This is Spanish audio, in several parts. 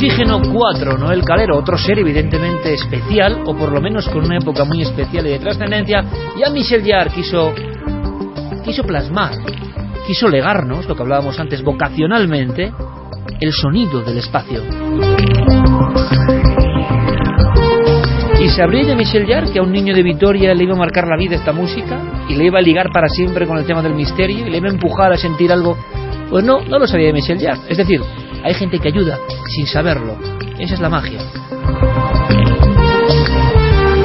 Oxígeno 4, Noel Calero, otro ser evidentemente especial, o por lo menos con una época muy especial y de trascendencia. Ya Michel Jarre quiso plasmar, quiso legarnos, lo que hablábamos antes, vocacionalmente, el sonido del espacio. Y sabría de Michel Jarre que a un niño de Vitoria le iba a marcar la vida esta música y le iba a ligar para siempre con el tema del misterio y le iba a empujar a sentir algo. Pues no lo sabía de Michel Jarre. Es decir, hay gente que ayuda sin saberlo. Esa es la magia.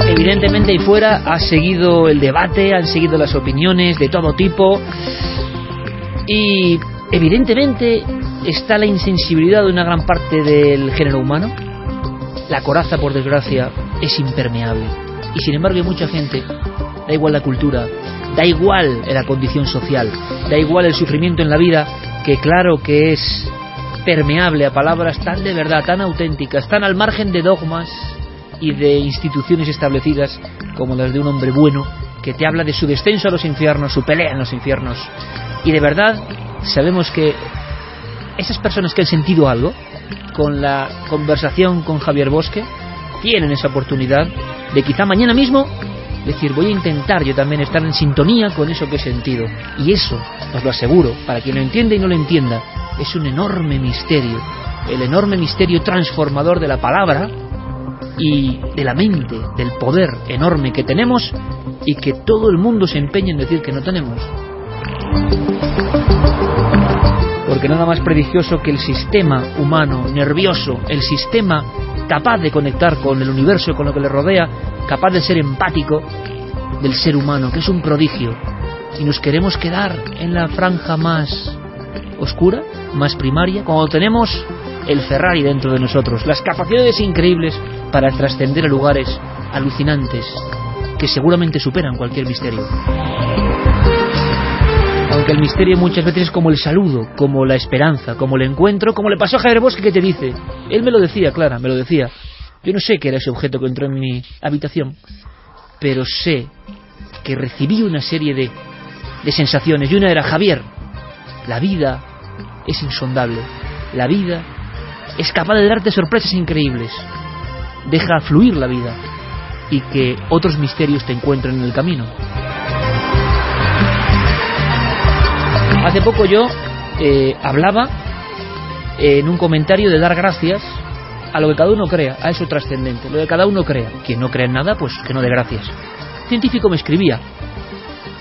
Evidentemente ahí fuera ha seguido el debate, han seguido las opiniones de todo tipo y evidentemente está la insensibilidad de una gran parte del género humano. La coraza, por desgracia, es impermeable y sin embargo hay mucha gente, da igual la cultura, da igual la condición social, da igual el sufrimiento en la vida, que claro que es permeable a palabras tan de verdad, tan auténticas, tan al margen de dogmas y de instituciones establecidas como las de un hombre bueno que te habla de su descenso a los infiernos, su pelea en los infiernos. Y de verdad sabemos que esas personas que han sentido algo con la conversación con Javier Bosque tienen esa oportunidad de quizá mañana mismo decir, voy a intentar yo también estar en sintonía con eso que he sentido. Y eso, os lo aseguro, para quien lo entienda y no lo entienda, es un enorme misterio, el enorme misterio transformador de la palabra y de la mente, del poder enorme que tenemos y que todo el mundo se empeña en decir que no tenemos. Porque nada más prodigioso que el sistema humano, nervioso, el sistema capaz de conectar con el universo, con lo que le rodea, capaz de ser empático del ser humano, que es un prodigio. Y nos queremos quedar en la franja más oscura, más primaria, cuando tenemos el Ferrari dentro de nosotros, las capacidades increíbles para trascender a lugares alucinantes que seguramente superan cualquier misterio. Aunque el misterio muchas veces es como el saludo, como la esperanza, como el encuentro, como le pasó a Javier Bosque, que te dice, él me lo decía, Clara, me lo decía, yo no sé qué era ese objeto que entró en mi habitación, pero sé que recibí una serie de sensaciones, y una era, Javier, la vida es insondable, la vida es capaz de darte sorpresas increíbles, deja fluir la vida y que otros misterios te encuentren en el camino. Hace poco yo hablaba en un comentario de dar gracias a lo que cada uno crea, a eso trascendente, lo que cada uno crea. Quien no crea en nada, pues que no dé gracias. Un científico me escribía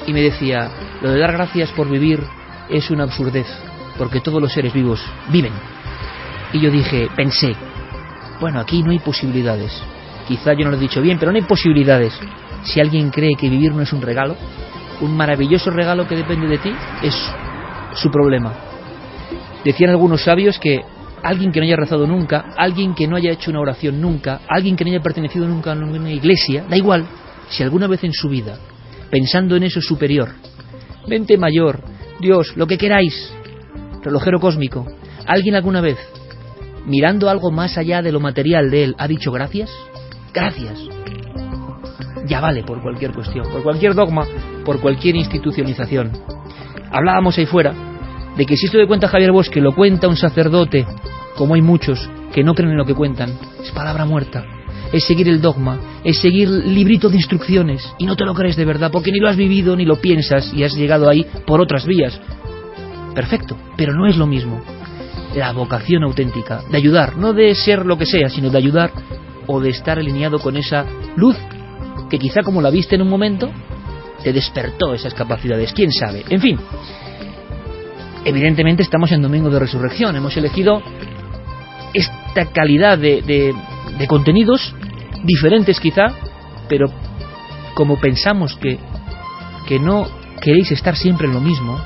y me decía, lo de dar gracias por vivir es una absurdez, porque todos los seres vivos viven. Y yo pensé, bueno, aquí no hay posibilidades. Quizá yo no lo he dicho bien, pero no hay posibilidades. Si alguien cree que vivir no es un regalo, un maravilloso regalo que depende de ti, es su problema. Decían algunos sabios que alguien que no haya rezado nunca, alguien que no haya hecho una oración nunca, alguien que no haya pertenecido nunca a una iglesia, da igual, si alguna vez en su vida, pensando en eso superior, mente mayor, Dios, lo que queráis, relojero cósmico, alguien alguna vez, mirando algo más allá de lo material de él, ha dicho gracias, gracias, ya vale por cualquier cuestión, por cualquier dogma, por cualquier institucionalización. Hablábamos ahí fuera de que si esto que cuenta Javier Bosque lo cuenta un sacerdote, como hay muchos que no creen en lo que cuentan, es palabra muerta, es seguir el dogma, es seguir el librito de instrucciones y no te lo crees de verdad porque ni lo has vivido ni lo piensas y has llegado ahí por otras vías. Perfecto, pero no es lo mismo. La vocación auténtica de ayudar, no de ser lo que sea, sino de ayudar o de estar alineado con esa luz que quizá como la viste en un momento te despertó esas capacidades, quién sabe. En fin, evidentemente estamos en Domingo de Resurrección, hemos elegido esta calidad de contenidos diferentes quizá, pero como pensamos que no queréis estar siempre en lo mismo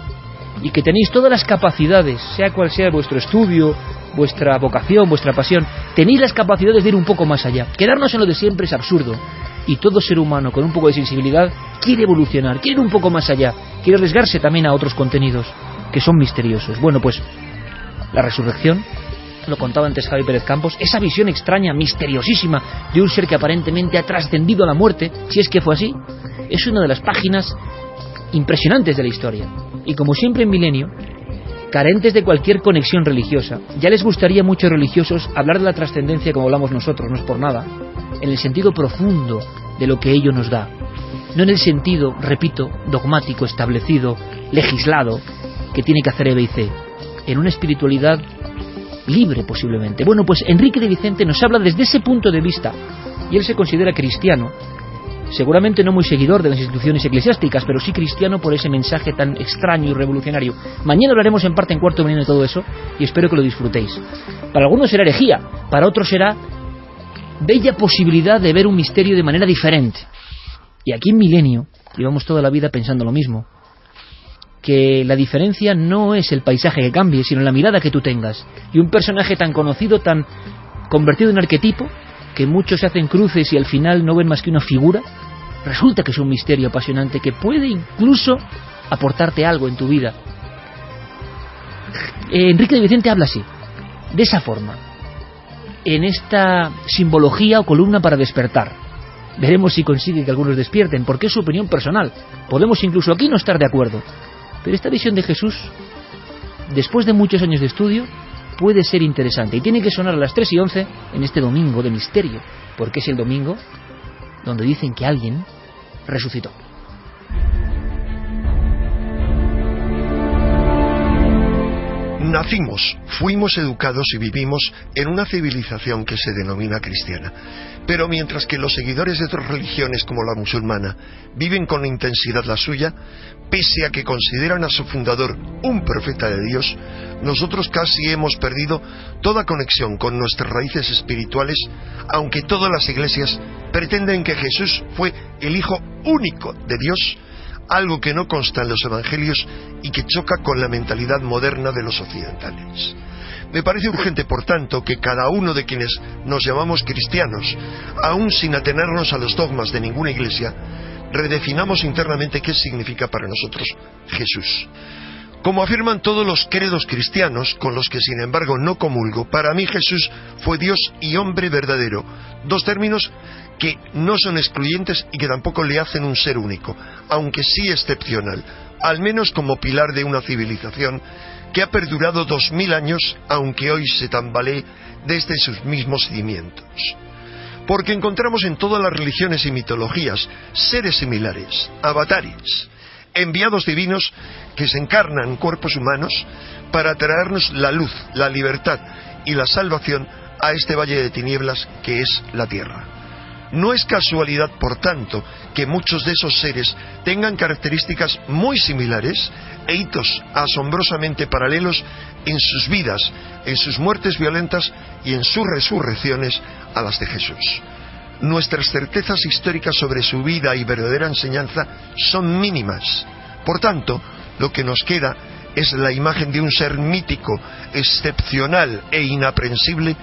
y que tenéis todas las capacidades, sea cual sea vuestro estudio, vuestra vocación, vuestra pasión, tenéis las capacidades de ir un poco más allá. Quedarnos en lo de siempre es absurdo. Y todo ser humano con un poco de sensibilidad quiere evolucionar, quiere ir un poco más allá, quiere arriesgarse también a otros contenidos que son misteriosos. Bueno, pues la resurrección, lo contaba antes Javi Pérez Campos, esa visión extraña, misteriosísima de un ser que aparentemente ha trascendido a la muerte, si es que fue así, es una de las páginas impresionantes de la historia. Y como siempre en Milenio, carentes de cualquier conexión religiosa. Ya les gustaría a muchos religiosos hablar de la trascendencia como hablamos nosotros, no es por nada, en el sentido profundo de lo que ello nos da, no en el sentido, repito, dogmático, establecido, legislado, que tiene que hacer E, B y C, en una espiritualidad libre posiblemente. Bueno, pues Enrique de Vicente nos habla desde ese punto de vista, y él se considera cristiano, seguramente no muy seguidor de las instituciones eclesiásticas, pero sí cristiano por ese mensaje tan extraño y revolucionario. Mañana hablaremos en parte en Cuarto Milenio de todo eso, y espero que lo disfrutéis. Para algunos será herejía, para otros será bella posibilidad de ver un misterio de manera diferente. Y aquí en Milenio llevamos toda la vida pensando lo mismo, que la diferencia no es el paisaje que cambie, sino la mirada que tú tengas. Y un personaje tan conocido, tan convertido en arquetipo, que muchos hacen cruces y al final no ven más que una figura, resulta que es un misterio apasionante que puede incluso aportarte algo en tu vida. Enrique de Vicente habla así, de esa forma, en esta simbología o columna para despertar. Veremos si consigue que algunos despierten, porque es su opinión personal. Podemos incluso aquí no estar de acuerdo, pero esta visión de Jesús, después de muchos años de estudio, puede ser interesante. Y tiene que sonar a las 3:11 en este domingo de misterio, porque es el domingo donde dicen que alguien resucitó. Nacimos, fuimos educados y vivimos en una civilización que se denomina cristiana. Pero mientras que los seguidores de otras religiones como la musulmana viven con intensidad la suya, pese a que consideran a su fundador un profeta de Dios, nosotros casi hemos perdido toda conexión con nuestras raíces espirituales, aunque todas las iglesias pretenden que Jesús fue el Hijo único de Dios, algo que no consta en los evangelios y que choca con la mentalidad moderna de los occidentales. Me parece urgente, por tanto, que cada uno de quienes nos llamamos cristianos, aún sin atenernos a los dogmas de ninguna iglesia, redefinamos internamente qué significa para nosotros Jesús. Como afirman todos los credos cristianos, con los que sin embargo no comulgo, para mí Jesús fue Dios y hombre verdadero, dos términos que no son excluyentes y que tampoco le hacen un ser único, aunque sí excepcional, al menos como pilar de una civilización que ha perdurado 2000 años, aunque hoy se tambalee desde sus mismos cimientos. Porque encontramos en todas las religiones y mitologías seres similares, avatares, enviados divinos que se encarnan en cuerpos humanos para traernos la luz, la libertad y la salvación a este valle de tinieblas que es la tierra. No es casualidad, por tanto, que muchos de esos seres tengan características muy similares e hitos asombrosamente paralelos en sus vidas, en sus muertes violentas y en sus resurrecciones a las de Jesús. Nuestras certezas históricas sobre su vida y verdadera enseñanza son mínimas. Por tanto, lo que nos queda es la imagen de un ser mítico, excepcional e inaprensible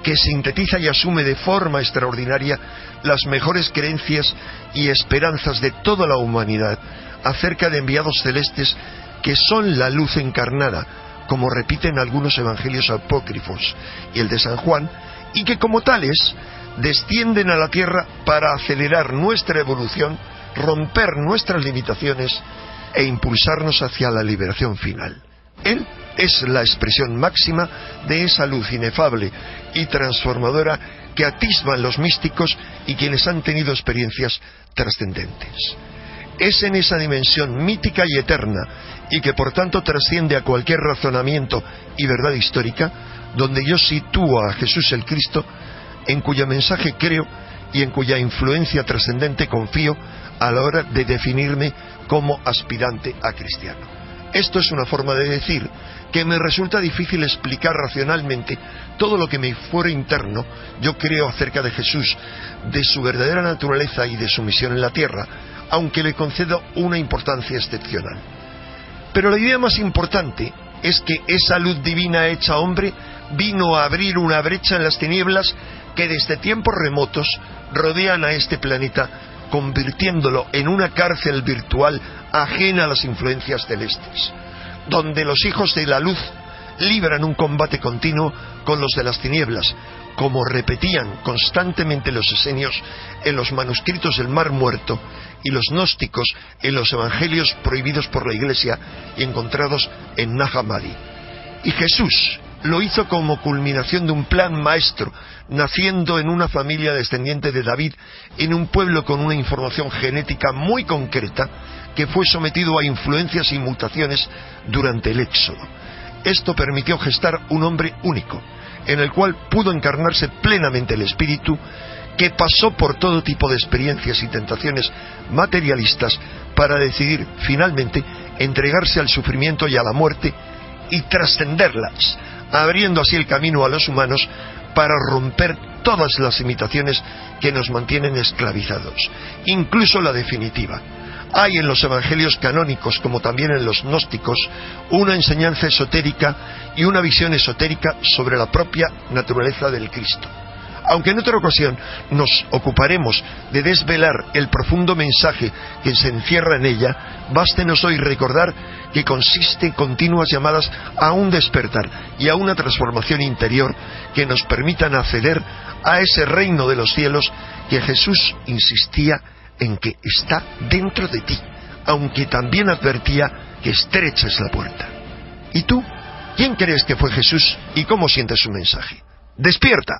que sintetiza y asume de forma extraordinaria las mejores creencias y esperanzas de toda la humanidad acerca de enviados celestes que son la luz encarnada, como repiten algunos evangelios apócrifos y el de San Juan, y que como tales descienden a la tierra para acelerar nuestra evolución, romper nuestras limitaciones e impulsarnos hacia la liberación final. Él es la expresión máxima de esa luz inefable y transformadora que atisban los místicos y quienes han tenido experiencias trascendentes. Es en esa dimensión mítica y eterna, y que por tanto trasciende a cualquier razonamiento y verdad histórica, donde yo sitúo a Jesús el Cristo, en cuyo mensaje creo y en cuya influencia trascendente confío a la hora de definirme como aspirante a cristiano. Esto es una forma de decir que me resulta difícil explicar racionalmente todo lo que mi fuero interno yo creo acerca de Jesús, de su verdadera naturaleza y de su misión en la tierra, aunque le concedo una importancia excepcional. Pero la idea más importante es que esa luz divina hecha hombre vino a abrir una brecha en las tinieblas que desde tiempos remotos rodean a este planeta, convirtiéndolo en una cárcel virtual ajena a las influencias celestes, donde los hijos de la luz libran un combate continuo con los de las tinieblas, como repetían constantemente los esenios en los manuscritos del Mar Muerto y los gnósticos en los evangelios prohibidos por la Iglesia y encontrados en Nag Hammadi. Y Jesús lo hizo como culminación de un plan maestro, naciendo en una familia descendiente de David, en un pueblo con una información genética muy concreta, que fue sometido a influencias y mutaciones durante el Éxodo. Esto permitió gestar un hombre único, en el cual pudo encarnarse plenamente el Espíritu, que pasó por todo tipo de experiencias y tentaciones materialistas para decidir finalmente entregarse al sufrimiento y a la muerte y trascenderlas, abriendo así el camino a los humanos para romper todas las limitaciones que nos mantienen esclavizados, incluso la definitiva. Hay en los evangelios canónicos, como también en los gnósticos, una enseñanza esotérica y una visión esotérica sobre la propia naturaleza del Cristo. Aunque en otra ocasión nos ocuparemos de desvelar el profundo mensaje que se encierra en ella, bástenos hoy recordar que consiste en continuas llamadas a un despertar y a una transformación interior que nos permitan acceder a ese reino de los cielos que Jesús insistía en que está dentro de ti, aunque también advertía que estrecha es la puerta. ¿Y tú? ¿Quién crees que fue Jesús y cómo sientes su mensaje? ¡Despierta!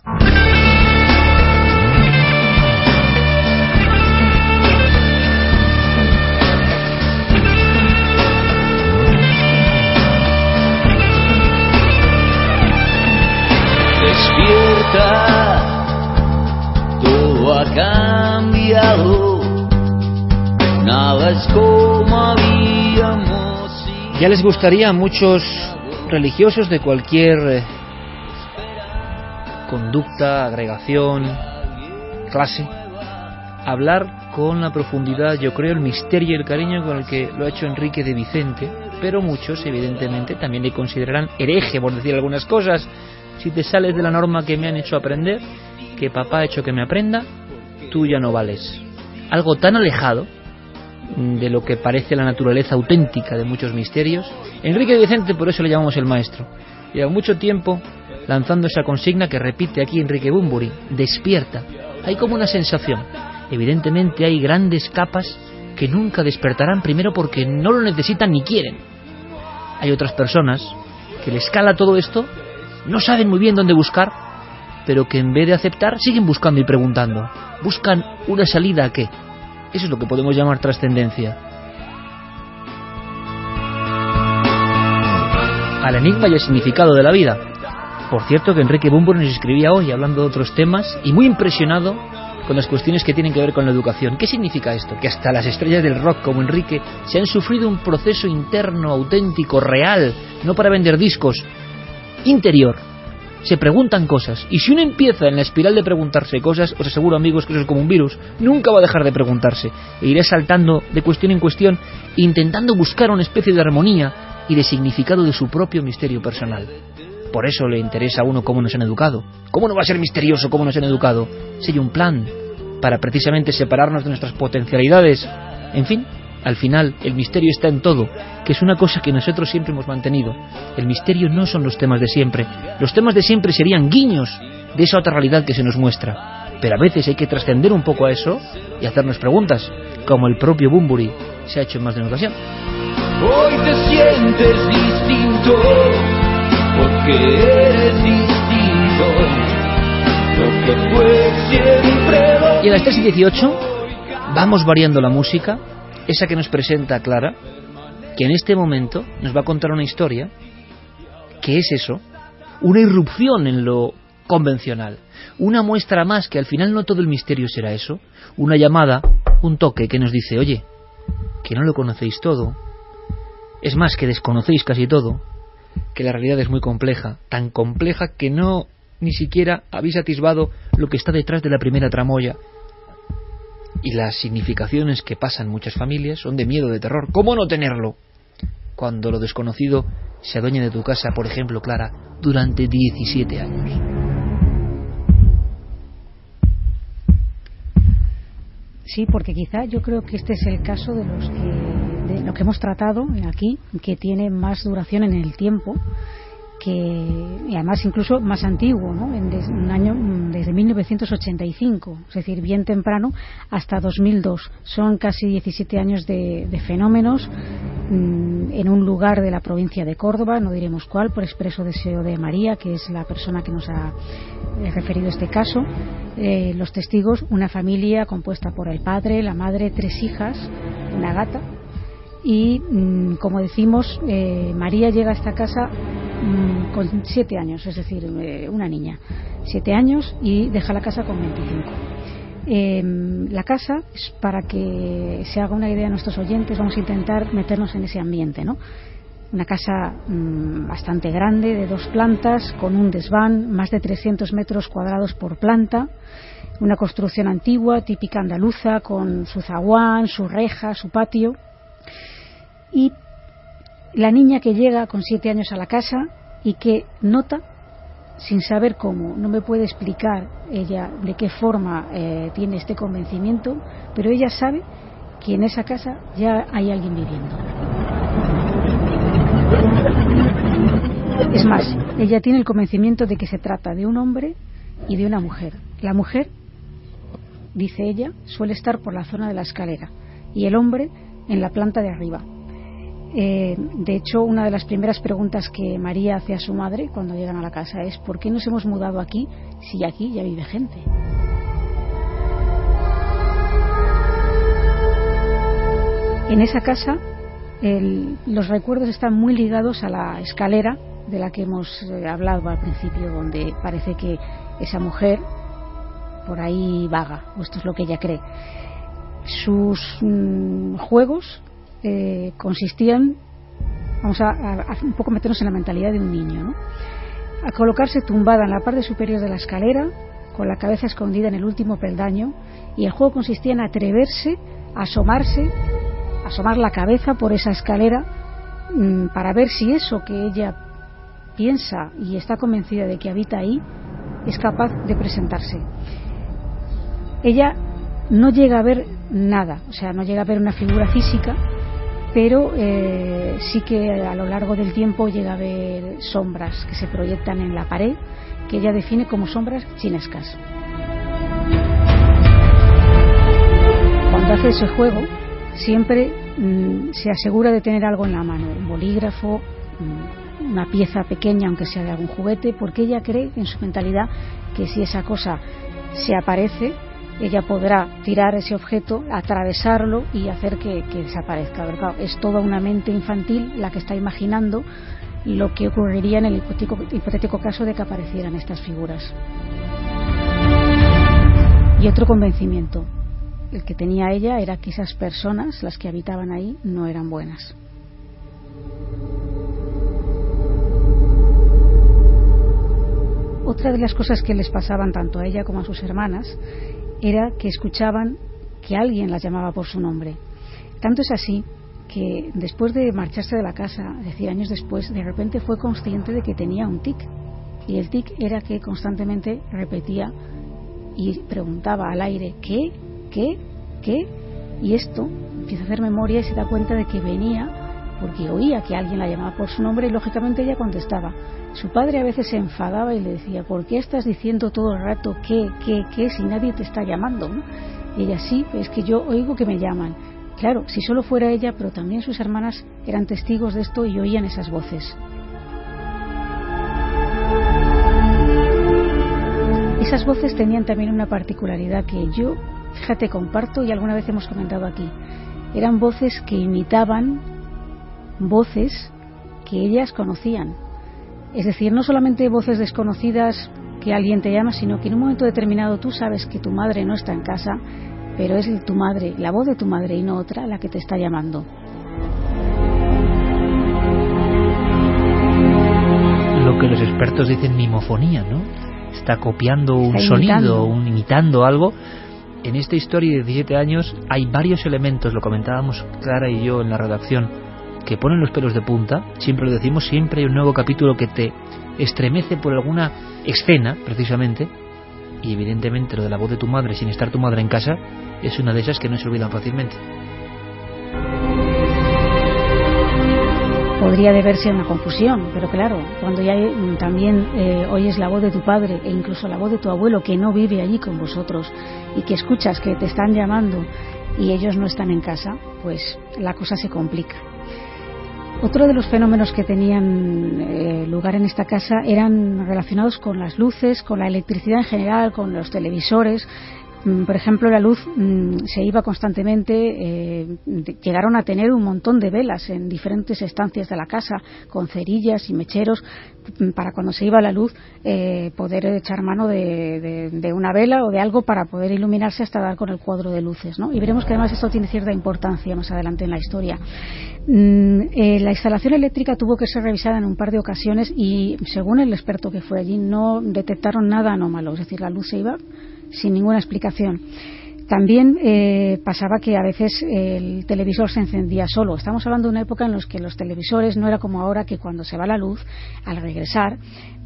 Despierta, todo ha cambiado, nada es como habíamos. Ya les gustaría a muchos religiosos de cualquier conducta, agregación, clase, hablar con la profundidad, yo creo, el misterio y el cariño con el que lo ha hecho Enrique de Vicente, pero muchos evidentemente también le considerarán hereje por decir algunas cosas. Si te sales de la norma que me han hecho aprender, que papá ha hecho que me aprenda, tú ya no vales. Algo tan alejado de lo que parece la naturaleza auténtica de muchos misterios. Enrique de Vicente, por eso le llamamos el maestro. Lleva mucho tiempo lanzando esa consigna que repite aquí Enrique Bunbury: despierta. Hay como una sensación. Evidentemente hay grandes capas que nunca despertarán, primero porque no lo necesitan ni quieren. Hay otras personas que les cala todo esto, no saben muy bien dónde buscar, pero que en vez de aceptar siguen buscando y preguntando. Buscan una salida a qué. Eso es lo que podemos llamar trascendencia. Al enigma y al significado de la vida. Por cierto, que Enrique Bunbury nos escribía hoy hablando de otros temas y muy impresionado con las cuestiones que tienen que ver con la educación. ¿Qué significa esto? Que hasta las estrellas del rock como Enrique se han sufrido un proceso interno, auténtico, real, no para vender discos, interior. Se preguntan cosas, y si uno empieza en la espiral de preguntarse cosas, os aseguro, amigos, que eso es como un virus, nunca va a dejar de preguntarse, e iré saltando de cuestión en cuestión, intentando buscar una especie de armonía y de significado de su propio misterio personal. Por eso le interesa a uno cómo nos han educado. ¿Cómo no va a ser misterioso cómo nos han educado? Si hay un plan para precisamente separarnos de nuestras potencialidades. En fin, al final el misterio está en todo, que es una cosa que nosotros siempre hemos mantenido. El misterio no son los temas de siempre. Los temas de siempre serían guiños de esa otra realidad que se nos muestra. Pero a veces hay que trascender un poco a eso y hacernos preguntas, como el propio Bunbury se ha hecho en más de una ocasión. Hoy te sientes distinto, porque eres distinto, lo que fue siempre. Y a las 3:18 vamos variando la música, esa que nos presenta Clara, que en este momento nos va a contar una historia, que es eso, una irrupción en lo convencional, una muestra más que al final no todo el misterio será eso, una llamada, un toque que nos dice: oye, que no lo conocéis todo, es más, que desconocéis casi todo, que la realidad es muy compleja, tan compleja que no ni siquiera habéis atisbado lo que está detrás de la primera tramoya. Y las significaciones que pasan muchas familias son de miedo, de terror. ¿Cómo no tenerlo cuando lo desconocido se adueña de tu casa, por ejemplo, Clara, durante 17 años? Sí, porque quizá yo creo que este es el caso de lo que hemos tratado aquí, que tiene más duración en el tiempo, y además incluso más antiguo, ¿no? Desde 1985, es decir, bien temprano, hasta 2002. Son casi 17 años de fenómenos en un lugar de la provincia de Córdoba, no diremos cuál, por expreso deseo de María, que es la persona que nos ha referido este caso. Los testigos, una familia compuesta por el padre, la madre, 3 hijas, una gata, y como decimos, María llega a esta casa con 7 años, es decir, una niña, 7 años, y deja la casa con 25. La casa, es para que se haga una idea a nuestros oyentes, vamos a intentar meternos en ese ambiente, ¿no? Una casa bastante grande, de 2 plantas, con un desván, más de 300 metros cuadrados por planta, una construcción antigua, típica andaluza, con su zaguán, su reja, su patio. Y la niña que llega con 7 años a la casa y que nota, sin saber cómo, no me puede explicar ella de qué forma tiene este convencimiento, pero ella sabe que en esa casa ya hay alguien viviendo. Es más, ella tiene el convencimiento de que se trata de un hombre y de una mujer. La mujer, dice ella, suele estar por la zona de la escalera y el hombre en la planta de arriba. De hecho, una de las primeras preguntas que María hace a su madre cuando llegan a la casa es: ¿por qué nos hemos mudado aquí si aquí ya vive gente? En esa casa los recuerdos están muy ligados a la escalera de la que hemos hablado al principio, donde parece que esa mujer por ahí vaga, o esto es lo que ella cree. Sus juegos consistían, vamos a un poco meternos en la mentalidad de un niño, ¿no? A colocarse tumbada en la parte superior de la escalera, con la cabeza escondida en el último peldaño, y el juego consistía en atreverse a asomar la cabeza por esa escalera para ver si eso que ella piensa y está convencida de que habita ahí es capaz de presentarse. Ella no llega a ver nada, o sea, no llega a ver una figura física, pero sí que a lo largo del tiempo llega a ver sombras que se proyectan en la pared, que ella define como sombras chinescas. Cuando hace ese juego, siempre se asegura de tener algo en la mano, un bolígrafo, una pieza pequeña, aunque sea de algún juguete, porque ella cree en su mentalidad que si esa cosa se aparece, ella podrá tirar ese objeto, atravesarlo y hacer que desaparezca. Pero claro, es toda una mente infantil la que está imaginando lo que ocurriría en el hipotético caso de que aparecieran estas figuras. Y otro convencimiento, el que tenía ella, era que esas personas, las que habitaban ahí, no eran buenas. Otra de las cosas que les pasaban tanto a ella como a sus hermanas era que escuchaban que alguien las llamaba por su nombre. Tanto es así que después de marcharse de la casa, es decir, años después, de repente fue consciente de que tenía un tic. Y el tic era que constantemente repetía y preguntaba al aire: ¿qué? ¿qué? ¿qué? Y esto empieza a hacer memoria y se da cuenta de que venía porque oía que alguien la llamaba por su nombre, y lógicamente ella contestaba. Su padre a veces se enfadaba y le decía: ¿por qué estás diciendo todo el rato qué si nadie te está llamando, ¿no? Y ella: sí, es que yo oigo que me llaman. Claro, si solo fuera ella, pero también sus hermanas eran testigos de esto y oían esas voces. Esas voces tenían también una particularidad que yo, fíjate, comparto y alguna vez hemos comentado aquí. Eran voces que imitaban voces que ellas conocían. Es decir, no solamente voces desconocidas que alguien te llama, sino que en un momento determinado tú sabes que tu madre no está en casa, pero es tu madre, la voz de tu madre y no otra, la que te está llamando. Lo que los expertos dicen mimofonía, ¿no? Está copiando un sonido, imitando algo. En esta historia de 17 años hay varios elementos, lo comentábamos Clara y yo en la redacción, que ponen los pelos de punta. Siempre lo decimos, siempre hay un nuevo capítulo que te estremece por alguna escena, precisamente, y evidentemente lo de la voz de tu madre sin estar tu madre en casa es una de esas que no se olvidan fácilmente. Podría deberse a una confusión, pero claro, cuando ya también oyes la voz de tu padre e incluso la voz de tu abuelo, que no vive allí con vosotros, y que escuchas que te están llamando y ellos no están en casa, pues la cosa se complica. Otro de los fenómenos que tenían lugar en esta casa eran relacionados con las luces, con la electricidad en general, con los televisores. Por ejemplo, la luz se iba constantemente, llegaron a tener un montón de velas en diferentes estancias de la casa, con cerillas y mecheros, para cuando se iba la luz poder echar mano de una vela o de algo para poder iluminarse hasta dar con el cuadro de luces, ¿no? Y veremos que además esto tiene cierta importancia más adelante en la historia. La instalación eléctrica tuvo que ser revisada en un par de ocasiones y, según el experto que fue allí, no detectaron nada anómalo, es decir, la luz se iba sin ninguna explicación. También pasaba que a veces el televisor se encendía solo. Estamos hablando de una época en la que los televisores no era como ahora, que cuando se va la luz, al regresar,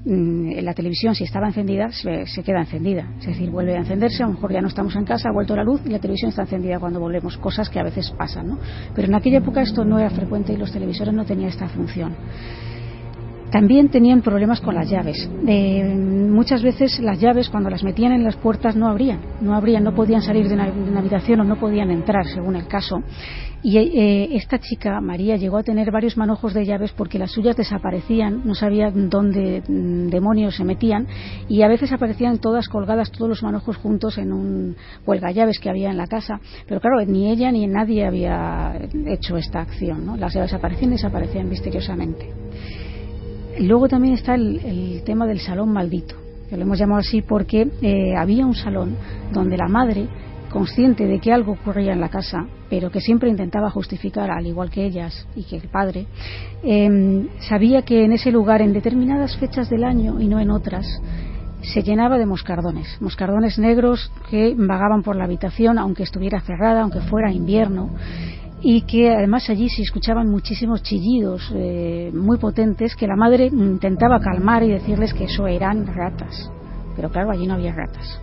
la televisión, si estaba encendida, se queda encendida. Es decir, vuelve a encenderse, a lo mejor ya no estamos en casa, ha vuelto la luz y la televisión está encendida cuando volvemos, cosas que a veces pasan, ¿no? Pero en aquella época esto no era frecuente y los televisores no tenían esta función. También tenían problemas con las llaves. Muchas veces las llaves, cuando las metían en las puertas, no abrían, no podían salir de una habitación o no podían entrar, según el caso. Y esta chica, María, llegó a tener varios manojos de llaves porque las suyas desaparecían, no sabía dónde demonios se metían, y a veces aparecían todas colgadas, todos los manojos juntos en un cuelgallaves que había en la casa. Pero claro, ni ella ni nadie había hecho esta acción, ¿no? Las llaves aparecían y desaparecían misteriosamente. Luego también está el tema del salón maldito, que lo hemos llamado así porque había un salón donde la madre, consciente de que algo ocurría en la casa, pero que siempre intentaba justificar, al igual que ellas y que el padre, sabía que en ese lugar, en determinadas fechas del año y no en otras, se llenaba de moscardones negros que vagaban por la habitación, aunque estuviera cerrada, aunque fuera invierno, y que además allí se escuchaban muchísimos chillidos muy potentes que la madre intentaba calmar y decirles que eso eran ratas, pero claro, allí no había ratas.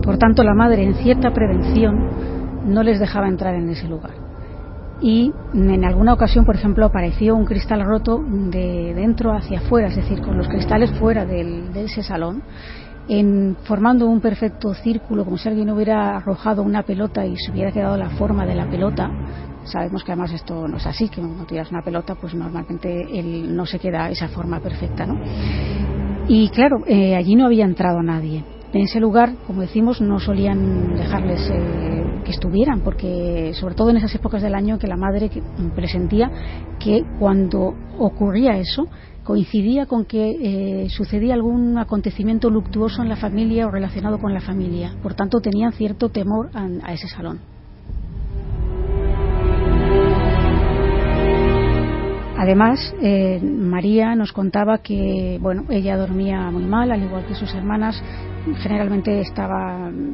Por tanto, la madre, en cierta prevención, no les dejaba entrar en ese lugar. Y en alguna ocasión, por ejemplo, apareció un cristal roto de dentro hacia afuera, es decir, con los cristales fuera de ese salón, formando un perfecto círculo, como si alguien hubiera arrojado una pelota y se hubiera quedado la forma de la pelota. Sabemos que además esto no es así, que cuando tiras una pelota pues normalmente no se queda esa forma perfecta, ¿no? Y claro, allí no había entrado nadie. En ese lugar, como decimos, no solían dejarles que estuvieran, porque sobre todo en esas épocas del año que la madre presentía que cuando ocurría eso coincidía con que sucedía algún acontecimiento luctuoso en la familia o relacionado con la familia. Por tanto, tenían cierto temor a ese salón. Además, María nos contaba que, bueno, ella dormía muy mal, al igual que sus hermanas. Generalmente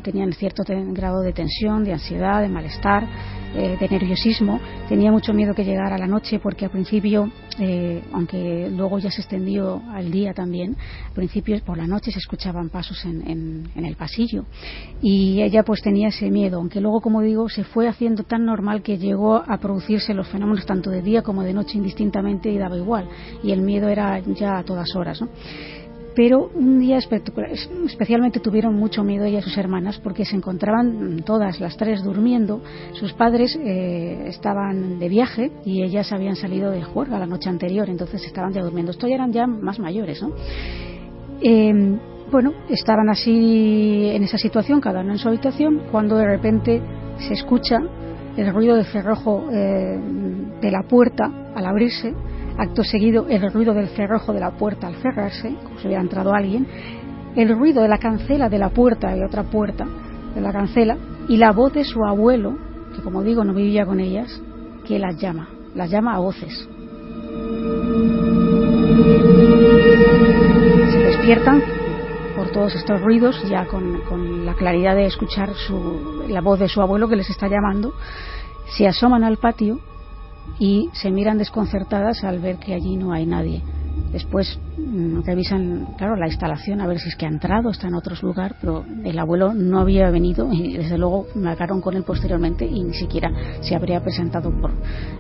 tenían cierto grado de tensión, de ansiedad, de malestar, de nerviosismo. Tenía mucho miedo que llegara la noche porque al principio, aunque luego ya se extendió al día también, al principio por la noche se escuchaban pasos en el pasillo y ella pues tenía ese miedo, aunque luego, como digo, se fue haciendo tan normal que llegó a producirse los fenómenos tanto de día como de noche indistintamente y daba igual, y el miedo era ya a todas horas, ¿no? Pero un día especialmente tuvieron mucho miedo ella y sus hermanas porque se encontraban todas las tres durmiendo. Sus padres estaban de viaje y ellas habían salido de juerga la noche anterior, entonces estaban ya durmiendo. Estos ya eran ya más mayores, ¿no? Bueno, estaban así en esa situación, cada uno en su habitación, cuando de repente se escucha el ruido del cerrojo de la puerta al abrirse. Acto seguido, el ruido del cerrojo de la puerta al cerrarse, como si hubiera entrado alguien, el ruido de la cancela de la puerta y otra puerta de la cancela, y la voz de su abuelo, que como digo no vivía con ellas, que las llama a voces. Se despiertan por todos estos ruidos, ya con la claridad de escuchar la voz de su abuelo que les está llamando. Se asoman al patio y se miran desconcertadas al ver que allí no hay nadie. Después revisan, claro, la instalación a ver si es que ha entrado, está en otro lugar, pero el abuelo no había venido y desde luego me hablaron con él posteriormente y ni siquiera se habría presentado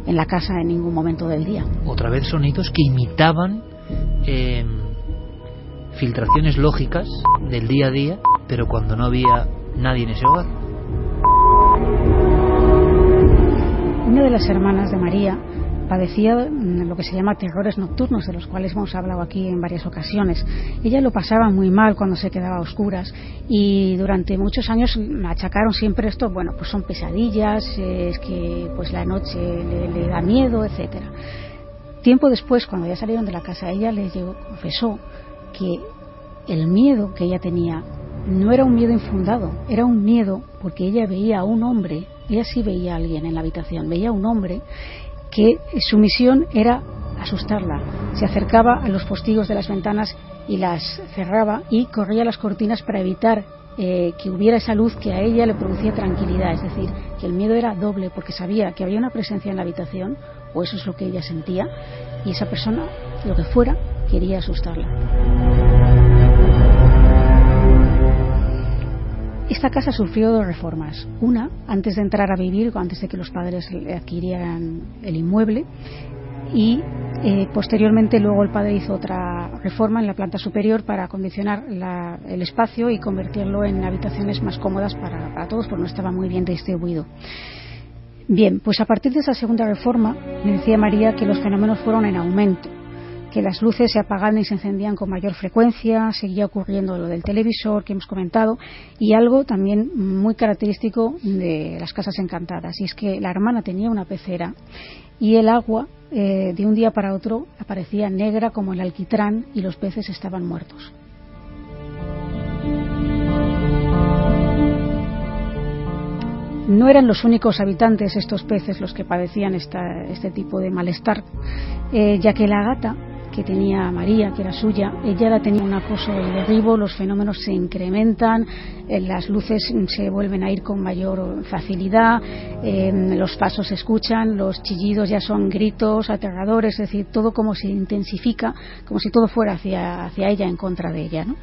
en la casa en ningún momento del día. Otra vez sonidos que imitaban filtraciones lógicas del día a día, pero cuando no había nadie en ese hogar. Una de las hermanas de María padecía lo que se llama terrores nocturnos, de los cuales hemos hablado aquí en varias ocasiones. Ella lo pasaba muy mal cuando se quedaba a oscuras y durante muchos años achacaron siempre esto, bueno, pues son pesadillas, es que pues la noche le da miedo, etcétera. Tiempo después, cuando ya salieron de la casa, ella le confesó que el miedo que ella tenía no era un miedo infundado, era un miedo porque ella veía a un hombre, ella sí veía a alguien en la habitación, veía a un hombre que su misión era asustarla. Se acercaba a los postigos de las ventanas y las cerraba y corría las cortinas para evitar que hubiera esa luz que a ella le producía tranquilidad. Es decir, que el miedo era doble porque sabía que había una presencia en la habitación, o eso es lo que ella sentía, y esa persona, lo que fuera, quería asustarla. Esta casa sufrió 2 reformas. Una, antes de entrar a vivir, antes de que los padres adquirieran el inmueble, y posteriormente luego el padre hizo otra reforma en la planta superior para acondicionar el espacio y convertirlo en habitaciones más cómodas para todos, porque no estaba muy bien distribuido. Bien, pues a partir de esa segunda reforma, me decía María que los fenómenos fueron en aumento, que las luces se apagaban y se encendían con mayor frecuencia, seguía ocurriendo lo del televisor que hemos comentado, y algo también muy característico de las casas encantadas, y es que la hermana tenía una pecera y el agua de un día para otro aparecía negra como el alquitrán y los peces estaban muertos. No eran los únicos habitantes, estos peces, los que padecían este tipo de malestar, ya que la gata que tenía María, que era suya, ella la tenía un acoso y derribo, los fenómenos se incrementan, las luces se vuelven a ir con mayor facilidad, los pasos se escuchan, los chillidos ya son gritos aterradores, es decir, todo como se intensifica, como si todo fuera hacia ella, en contra de ella, ¿no?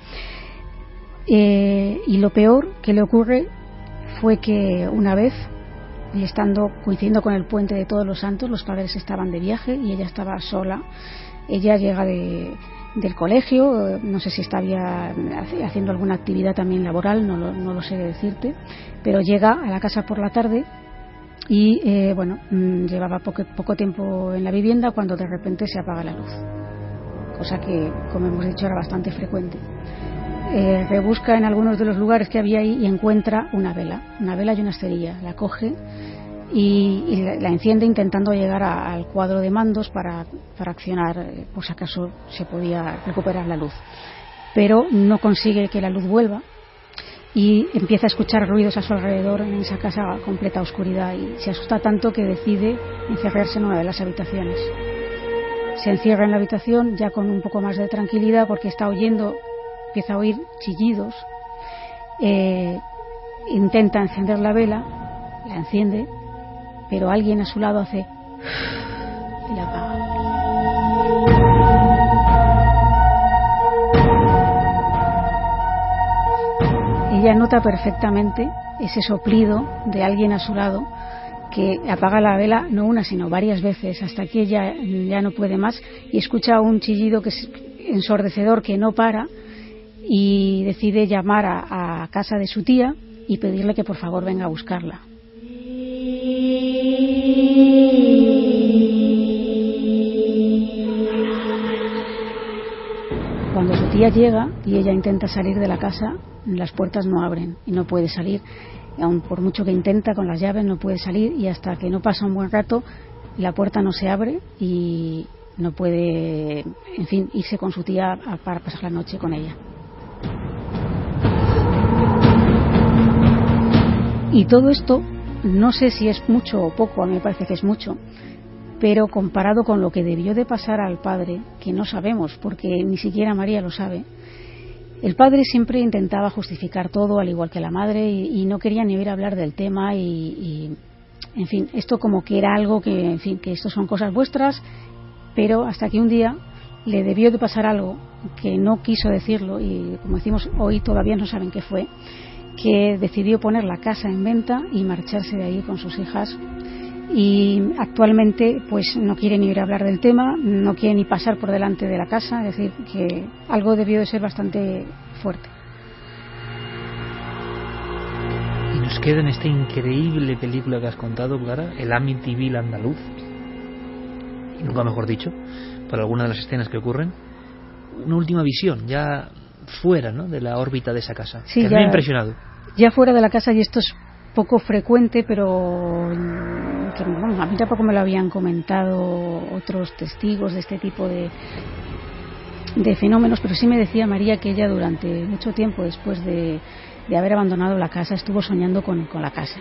Y lo peor que le ocurre fue que una vez, y coincidiendo con el puente de Todos los Santos, los padres estaban de viaje y ella estaba sola. Ella llega del colegio, no sé si estaba haciendo alguna actividad también laboral, no lo sé decirte, pero llega a la casa por la tarde y llevaba poco tiempo en la vivienda cuando de repente se apaga la luz, cosa que, como hemos dicho, era bastante frecuente. Rebusca en algunos de los lugares que había ahí y encuentra una vela y una cerilla, la coge y la enciende intentando llegar al cuadro de mandos para accionar, por si acaso se podía recuperar la luz, pero no consigue que la luz vuelva y empieza a escuchar ruidos a su alrededor en esa casa a completa oscuridad, y se asusta tanto que decide encerrarse en una de las habitaciones. Se encierra en la habitación ya con un poco más de tranquilidad porque empieza a oír chillidos, intenta encender la vela, la enciende, pero alguien a su lado hace y la apaga. Ella nota perfectamente ese soplido de alguien a su lado que apaga la vela no una sino varias veces hasta que ella ya no puede más y escucha un chillido que es ensordecedor que no para, y decide llamar a casa de su tía y pedirle que por favor venga a buscarla. Cuando su tía llega y ella intenta salir de la casa, las puertas no abren y no puede salir. Aun por mucho que intenta con las llaves no puede salir, y hasta que no pasa un buen rato la puerta no se abre y no puede, en fin, irse con su tía para pasar la noche con ella. Y todo esto, no sé si es mucho o poco, a mí me parece que es mucho, pero comparado con lo que debió de pasar al padre, que no sabemos, porque ni siquiera María lo sabe, el padre siempre intentaba justificar todo, al igual que la madre, y no quería ni oír hablar del tema, y en fin, esto como que era algo que, en fin, que esto son cosas vuestras, pero hasta que un día le debió de pasar algo que no quiso decirlo, y como decimos hoy todavía no saben qué fue, que decidió poner la casa en venta y marcharse de ahí con sus hijas, y actualmente pues no quiere ni oír hablar del tema, no quiere ni pasar por delante de la casa, es decir, que algo debió de ser bastante fuerte. Y nos queda en esta increíble película que has contado, Clara, el Amityville andaluz, y nunca mejor dicho, por alguna de las escenas que ocurren, una última visión, ya fuera, ¿no?, de la órbita de esa casa. Sí, que me ha impresionado. Ya fuera de la casa, y esto es poco frecuente, pero que, bueno, a mí tampoco me lo habían comentado otros testigos de este tipo de fenómenos, pero sí me decía María que ella durante mucho tiempo después de haber abandonado la casa estuvo soñando con la casa.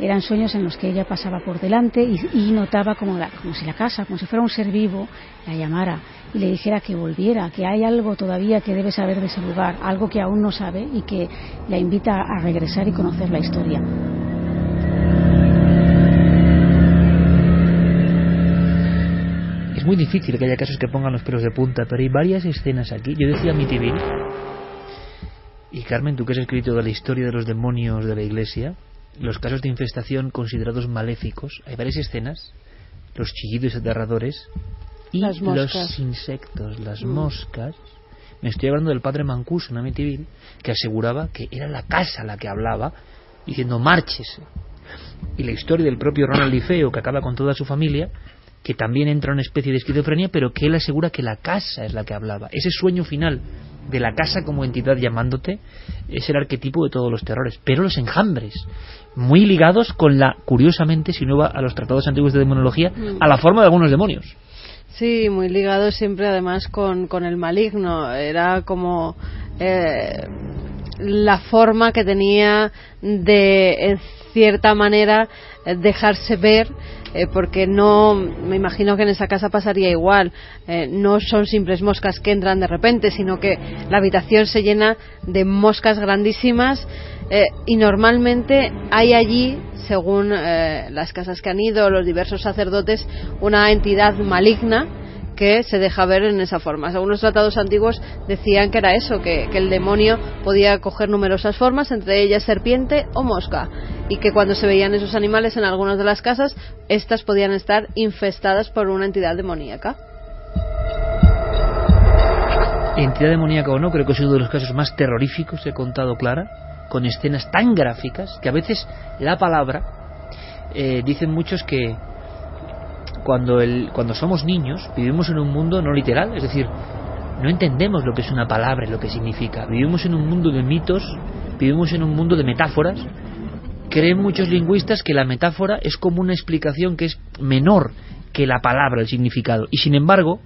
Eran sueños en los que ella pasaba por delante y notaba como si la casa, como si fuera un ser vivo, la llamara y le dijera que volviera, que hay algo todavía que debe saber de ese lugar, algo que aún no sabe y que la invita a regresar y conocer la historia. Es muy difícil que haya casos que pongan los pelos de punta, pero hay varias escenas aquí. Yo decía Amityville, y Carmen, tú que has escrito de la historia de los demonios de la Iglesia, los casos de infestación considerados maléficos, hay varias escenas, los chillidos aterradores y los insectos, las moscas. Me estoy hablando del padre Mancuso en Amityville, que aseguraba que era la casa la que hablaba, diciendo márchese. Y la historia del propio Ronald DeFeo, que acaba con toda su familia, que también entra en una especie de esquizofrenia, pero que él asegura que la casa es la que hablaba. Ese sueño final de la casa como entidad llamándote es el arquetipo de todos los terrores. Pero los enjambres, muy ligados con la, curiosamente, si uno va a los tratados antiguos de demonología, a la forma de algunos demonios. Sí, muy ligados siempre además con el maligno. Era como la forma que tenía de, en cierta manera, dejarse ver, porque no, me imagino que en esa casa pasaría igual. No son simples moscas que entran de repente, sino que la habitación se llena de moscas grandísimas, y normalmente hay allí, según las casas que han ido los diversos sacerdotes, una entidad maligna que se deja ver en esa forma. Según los tratados antiguos decían que era eso, que el demonio podía coger numerosas formas, entre ellas serpiente o mosca, y que cuando se veían esos animales en algunas de las casas, estas podían estar infestadas por una entidad demoníaca. Entidad demoníaca o no, creo que es uno de los casos más terroríficos que he contado, Clara, con escenas tan gráficas que a veces la palabra, dicen muchos que cuando somos niños vivimos en un mundo no literal, es decir, no entendemos lo que es una palabra y lo que significa. Vivimos en un mundo de mitos, vivimos en un mundo de metáforas. Creen muchos lingüistas que la metáfora es como una explicación que es menor que la palabra, el significado, y sin embargo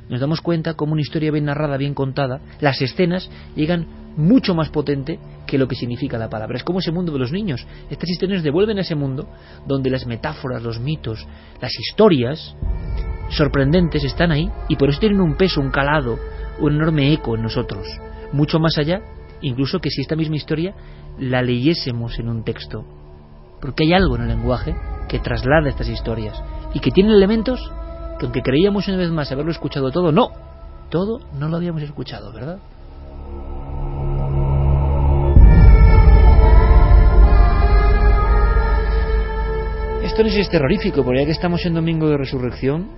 nos damos cuenta como una historia bien narrada, bien contada, las escenas llegan mucho más potente que lo que significa la palabra. Es como ese mundo de los niños. Estas historias devuelven a ese mundo donde las metáforas, los mitos, las historias sorprendentes están ahí, y por eso tienen un peso, un calado, un enorme eco en nosotros, mucho más allá incluso que si esta misma historia la leyésemos en un texto, porque hay algo en el lenguaje que traslada estas historias y que tiene elementos que, aunque creíamos una vez más haberlo escuchado todo no lo habíamos escuchado, ¿verdad? Esto no es terrorífico, porque ya que estamos en Domingo de Resurrección,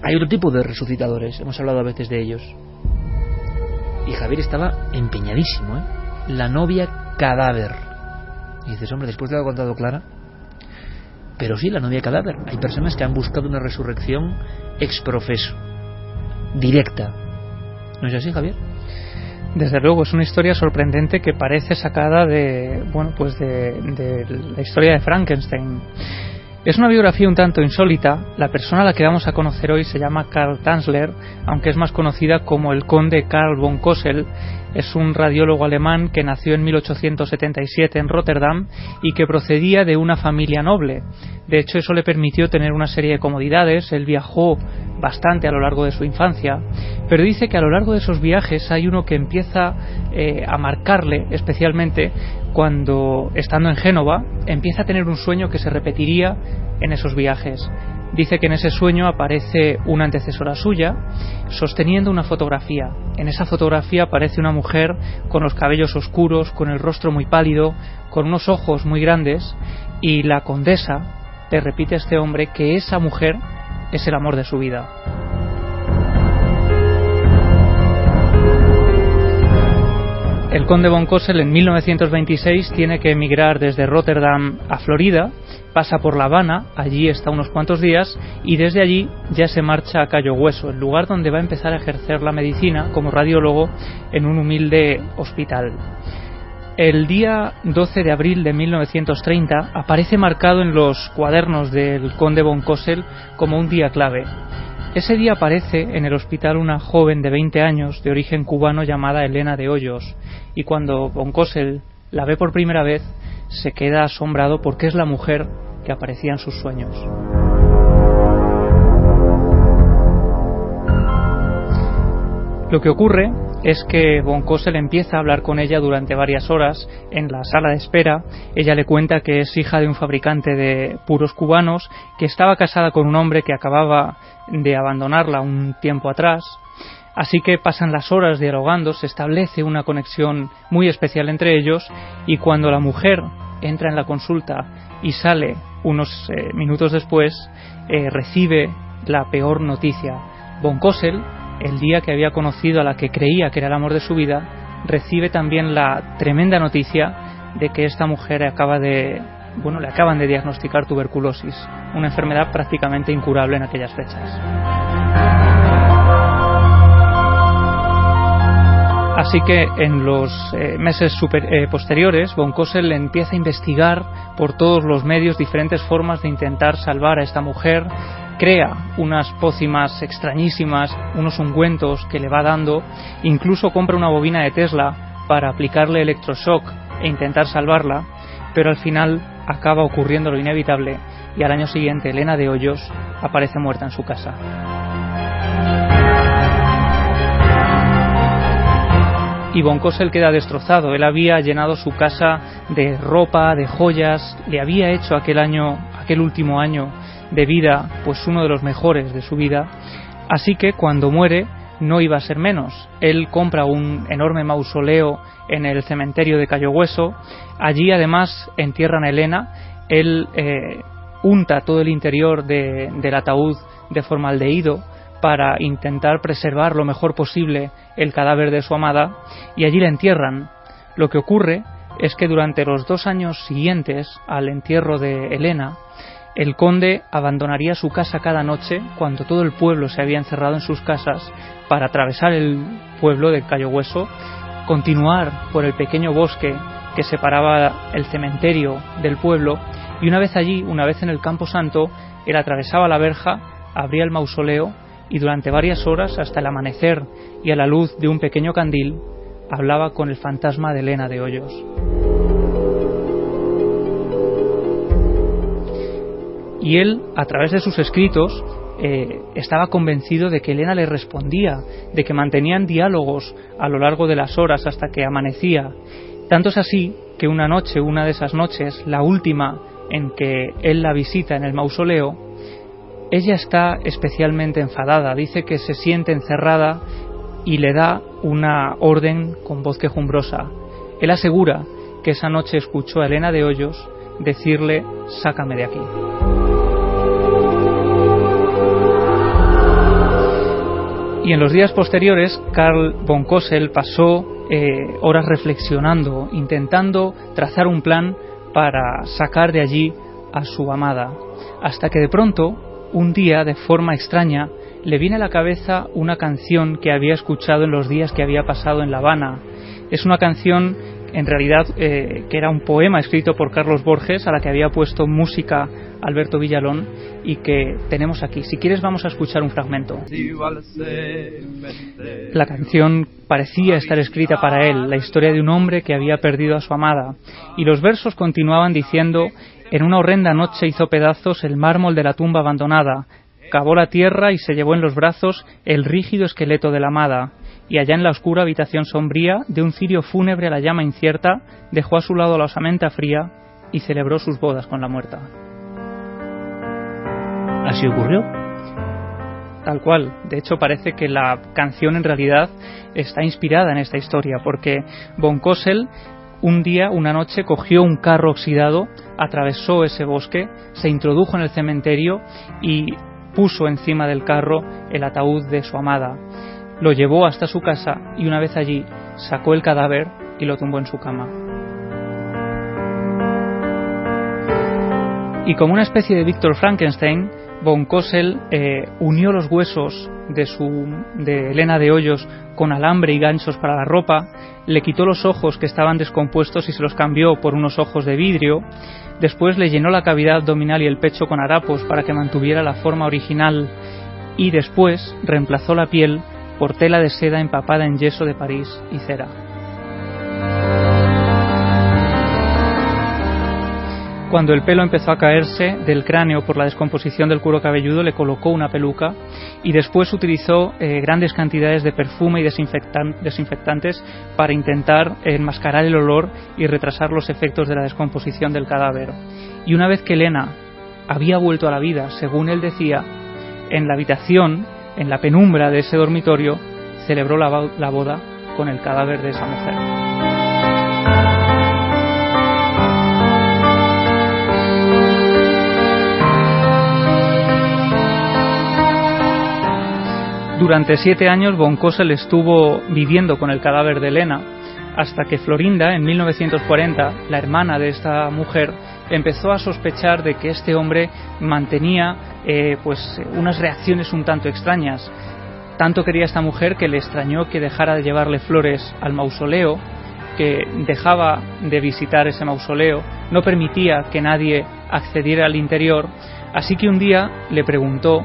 hay otro tipo de resucitadores, hemos hablado a veces de ellos. Y Javier estaba empeñadísimo, la novia cadáver. Y dices, hombre, después de lo que ha contado Clara, pero sí, la novia cadáver. Hay personas que han buscado una resurrección ex profeso, directa. ¿No es así, Javier? Desde luego, es una historia sorprendente que parece sacada de la historia de Frankenstein. Es una biografía un tanto insólita. La persona a la que vamos a conocer hoy se llama Karl Tanzler, aunque es más conocida como el conde Karl von Cosel. Es un radiólogo alemán que nació en 1877 en Rotterdam y que procedía de una familia noble. De hecho, eso le permitió tener una serie de comodidades. Él viajó bastante a lo largo de su infancia, pero dice que a lo largo de esos viajes hay uno que empieza a marcarle especialmente cuando, estando en Génova, empieza a tener un sueño que se repetiría en esos viajes. Dice que en ese sueño aparece una antecesora suya sosteniendo una fotografía. En esa fotografía aparece una mujer con los cabellos oscuros, con el rostro muy pálido, con unos ojos muy grandes, y la condesa le repite a este hombre que esa mujer es el amor de su vida. El conde von Cosel en 1926 tiene que emigrar desde Rotterdam a Florida, pasa por La Habana, allí está unos cuantos días y desde allí ya se marcha a Cayo Hueso, el lugar donde va a empezar a ejercer la medicina como radiólogo en un humilde hospital. El día 12 de abril de 1930 aparece marcado en los cuadernos del conde von Cosel como un día clave. Ese día aparece en el hospital una joven de 20 años de origen cubano llamada Elena de Hoyos, y cuando von Cosel la ve por primera vez se queda asombrado porque es la mujer que aparecía en sus sueños. Lo que ocurre es que von Cosel empieza a hablar con ella durante varias horas en la sala de espera. Ella le cuenta que es hija de un fabricante de puros cubanos, que estaba casada con un hombre que acababa de abandonarla un tiempo atrás. Así que pasan las horas dialogando, se establece una conexión muy especial entre ellos, y cuando la mujer entra en la consulta y sale unos minutos después, recibe la peor noticia. Von Cosel, el día que había conocido a la que creía que era el amor de su vida, recibe también la tremenda noticia de que esta mujer le acaban de diagnosticar tuberculosis, una enfermedad prácticamente incurable en aquellas fechas. Así que en los meses posteriores, von Cosel empieza a investigar por todos los medios diferentes formas de intentar salvar a esta mujer. Crea unas pócimas extrañísimas, unos ungüentos que le va dando, incluso compra una bobina de Tesla para aplicarle electroshock e intentar salvarla, pero al final acaba ocurriendo lo inevitable y al año siguiente Elena de Hoyos aparece muerta en su casa. Y von Cosel queda destrozado. Él había llenado su casa de ropa, de joyas, le había hecho aquel último año de vida, pues uno de los mejores de su vida, así que cuando muere no iba a ser menos. Él compra un enorme mausoleo en el cementerio de Cayo Hueso, allí además entierran a Elena, él unta todo el interior del ataúd de formaldehído para intentar preservar lo mejor posible el cadáver de su amada, y allí la entierran. Lo que ocurre es que durante los 2 años siguientes al entierro de Elena, el conde abandonaría su casa cada noche cuando todo el pueblo se había encerrado en sus casas para atravesar el pueblo de Cayo Hueso, continuar por el pequeño bosque que separaba el cementerio del pueblo, y una vez allí, una vez en el Campo Santo, él atravesaba la verja, abría el mausoleo y durante varias horas, hasta el amanecer y a la luz de un pequeño candil, hablaba con el fantasma de Elena de Hoyos. Y él, a través de sus escritos, estaba convencido de que Elena le respondía, de que mantenían diálogos a lo largo de las horas hasta que amanecía. Tanto es así que una de esas noches, la última en que él la visita en el mausoleo, ella está especialmente enfadada, dice que se siente encerrada y le da una orden con voz quejumbrosa. Él asegura que esa noche escuchó a Elena de Hoyos decirle: «Sácame de aquí». Y en los días posteriores, Carl von Cosel pasó horas reflexionando, intentando trazar un plan para sacar de allí a su amada, hasta que de pronto, un día, de forma extraña, le viene a la cabeza una canción que había escuchado en los días que había pasado en La Habana. Es una canción, en realidad, que era un poema escrito por Carlos Borges, a la que había puesto música Alberto Villalón, y que tenemos aquí. Si quieres, vamos a escuchar un fragmento. La canción parecía estar escrita para él, la historia de un hombre que había perdido a su amada, y los versos continuaban diciendo: «En una horrenda noche hizo pedazos el mármol de la tumba abandonada, cavó la tierra y se llevó en los brazos el rígido esqueleto de la amada, y allá en la oscura habitación sombría de un cirio fúnebre a la llama incierta, dejó a su lado la osamenta fría y celebró sus bodas con la muerta». ¿Así ocurrió? Tal cual. De hecho, parece que la canción en realidad está inspirada en esta historia, porque von Cosel un día, una noche, cogió un carro oxidado, atravesó ese bosque, se introdujo en el cementerio y puso encima del carro el ataúd de su amada. Lo llevó hasta su casa y una vez allí sacó el cadáver, y lo tumbó en su cama. Y como una especie de Víctor Frankenstein, von Cosel unió los huesos de Elena de Hoyos con alambre y ganchos para la ropa, le quitó los ojos que estaban descompuestos y se los cambió por unos ojos de vidrio, después le llenó la cavidad abdominal y el pecho con harapos para que mantuviera la forma original y después reemplazó la piel por tela de seda empapada en yeso de París y cera. Cuando el pelo empezó a caerse del cráneo por la descomposición del cuero cabelludo, le colocó una peluca y después utilizó grandes cantidades de perfume y desinfectantes para intentar enmascarar el olor y retrasar los efectos de la descomposición del cadáver. Y una vez que Elena había vuelto a la vida, según él decía, en la habitación, en la penumbra de ese dormitorio, celebró la boda con el cadáver de esa mujer. Durante 7 años von Cosel estuvo viviendo con el cadáver de Elena, hasta que Florinda, en 1940, la hermana de esta mujer, empezó a sospechar de que este hombre mantenía unas reacciones un tanto extrañas. Tanto quería esta mujer que le extrañó que dejara de llevarle flores al mausoleo, que dejaba de visitar ese mausoleo, no permitía que nadie accediera al interior, así que un día le preguntó